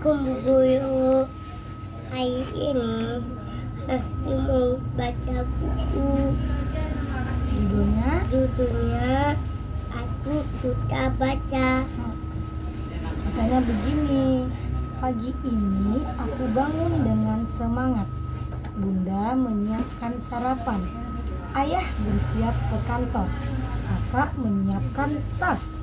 Assalamualaikum Bu Guru. Hari ini aku mau baca buku. Judulnya Aku Suka Baca. Katanya begini, pagi ini aku bangun dengan semangat. Bunda menyiapkan sarapan. Ayah bersiap ke kantor. Kakak menyiapkan tas.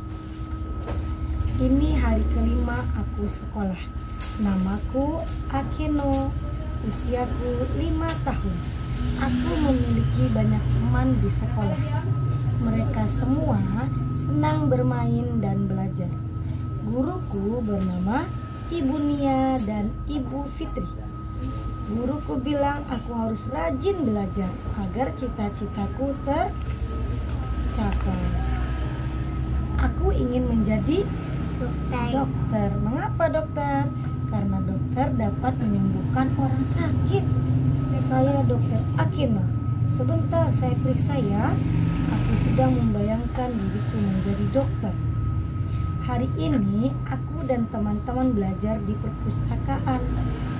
Ini hari kelima aku sekolah. Namaku Akeno. Usiaku 5 tahun. Aku memiliki banyak teman di sekolah. Mereka semua senang bermain dan belajar. Guruku bernama Ibu Nia dan Ibu Fitri. Guruku bilang aku harus rajin belajar agar cita-citaku tercapai. Aku ingin menjadi dokter. Mengapa dokter? Karena dokter dapat menyembuhkan orang sakit. Saya Dokter Akeno. Sebentar saya periksa ya. Aku sedang membayangkan diriku menjadi dokter. Hari ini aku dan teman-teman belajar di perpustakaan.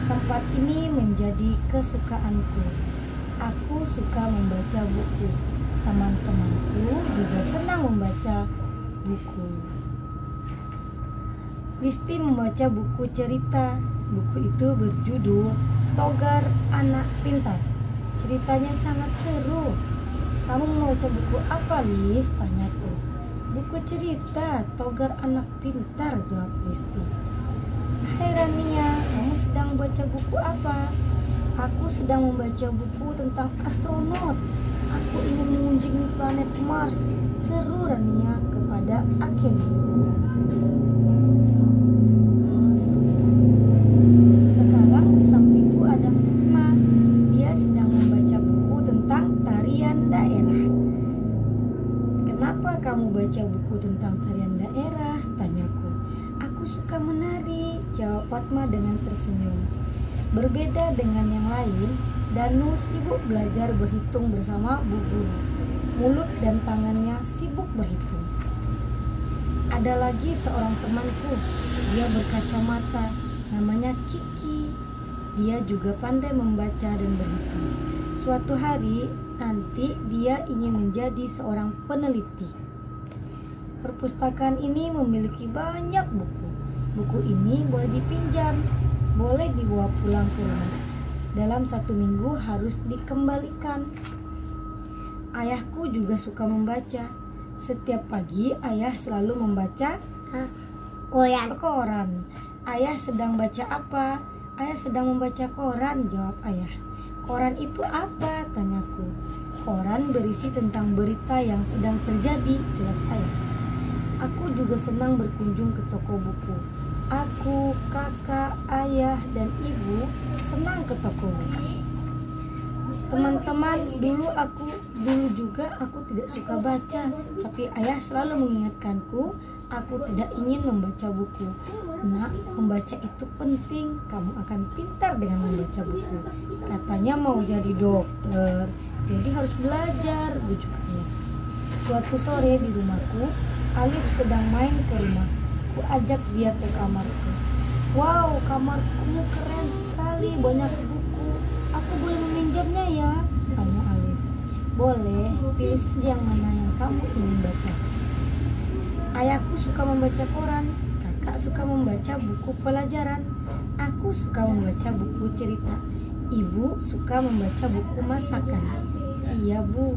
Tempat ini menjadi kesukaanku. Aku suka membaca buku. Teman-temanku juga senang membaca buku. Listi membaca buku cerita. Buku itu berjudul Togar Anak Pintar. Ceritanya sangat seru. Kamu mau baca buku apa, Lis? Tanyaku. Buku cerita Togar Anak Pintar, jawab Listi. Hai Rania, kamu sedang baca buku apa? Aku sedang membaca buku tentang astronot. Aku ingin mengunjungi planet Mars. Seru Rania kepada Akeno. Sekarang di sampingku ada Fatma. Dia sedang membaca buku tentang tarian daerah. Kenapa kamu baca buku tentang tarian daerah? Tanyaku. Aku suka menari, jawab Fatma dengan tersenyum. Berbeda dengan yang lain, Danu sibuk belajar berhitung bersama Bu Guru. Mulut dan tangannya sibuk berhitung. Ada lagi seorang temanku, dia berkacamata, namanya Kiki. Dia juga pandai membaca dan berhitung. Suatu hari nanti dia ingin menjadi seorang peneliti. Perpustakaan ini memiliki banyak buku. Buku ini boleh dipinjam, boleh dibawa pulang ke rumah. Dalam 1 minggu harus dikembalikan. Ayahku juga suka membaca. Setiap pagi ayah selalu membaca koran. Ayah sedang baca apa? Ayah sedang membaca koran, jawab ayah. Koran itu apa? Tanyaku. Koran berisi tentang berita yang sedang terjadi, jelas ayah. Aku juga senang berkunjung ke toko buku. Aku, kakak, ayah, dan ibu senang ke toko buku. Teman-teman, dulu juga aku tidak suka baca, tapi ayah selalu mengingatkanku, aku tidak ingin membaca buku. Nak, membaca itu penting, kamu akan pintar dengan membaca buku. Katanya mau jadi dokter, jadi harus belajar, bujuknya. Suatu sore di rumahku, Alif sedang main ke rumah. Ku ajak dia ke kamarku. Wow, kamarku keren sekali, banyak buku. Aku boleh meminjamnya ya? Tanya Alif. Boleh, pilih saja yang mana yang kamu ingin baca. Ayahku suka membaca koran, kakak suka membaca buku pelajaran. Aku suka membaca buku cerita. Ibu suka membaca buku masakan. Iya Bu.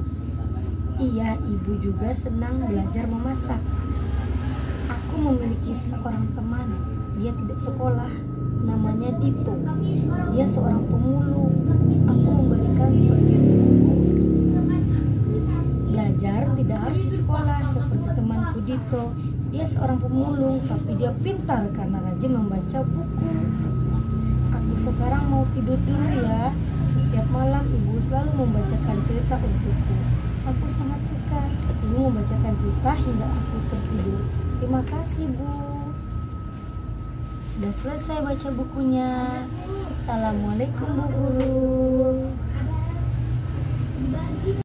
Iya, ibu juga senang belajar memasak. Aku memiliki seorang teman. Dia tidak sekolah. Namanya Dito. Dia seorang pemulung. Aku memberikan sebagian buku. Belajar tidak harus di sekolah seperti temanku Dito. Dia seorang pemulung, tapi dia pintar karena rajin membaca buku. Aku sekarang mau tidur dulu ya. Setiap malam ibu selalu membacakan cerita untukku. Aku sangat suka ibu membacakan cerita hingga aku tertidur. Terima kasih Bu. Sudah selesai baca bukunya. Assalamualaikum Bu Guru.